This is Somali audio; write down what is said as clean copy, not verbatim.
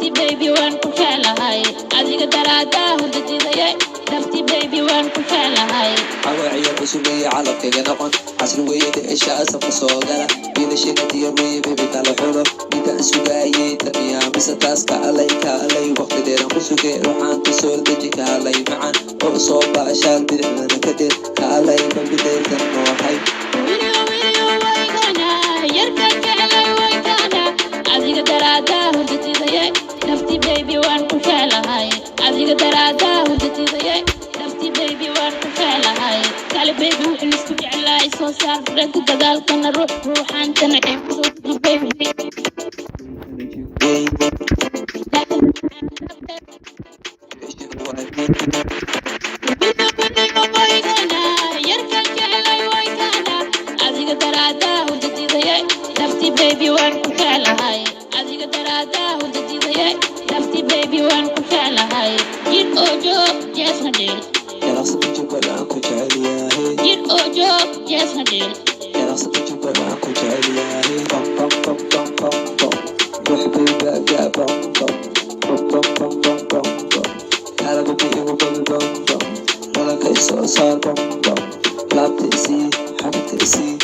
nafti baby waan ku jeclahay adiga daraada hurdadayay nafti baby waan ku jeclahay awaaciyo cusubay calabkayga noqon casri weeyada isha asabka soo gala biilashada diyaarweeye baby kala xulo inta sugayay tamiya mise taaska alay waqti dheer ku sugay ruuxaan ku soo deji ka alay macaan oo soo baashaan bidixdana ka dheer ka alay bidixdan oo hay adiga daraada hurdadayay nafti baby waan ku jeclahay adiga daraada hurdadayay nafti baby waan ku jeclahay kale baby wuxuu isku jeclahay soo saar dadka gadaalkana ruuxaan tan ay ku soo baby adiga daraada hurdadayay nafti baby waan ku jeclahay adiga daraada hurdadayay nafti baby waan ku jeclahay jir ojo jeesna dheel yaraqsada jubbaland ku jeceliyahay jir ojo jeesna dheel yaraqsada jubbaland ku jeceliyahay bam bam bam bam bam bam ruux baybaga bam bam bam bam bam bam bam bam kalaba biigu bam bam bam walakay soo saar bam bam laabta isii xabta isii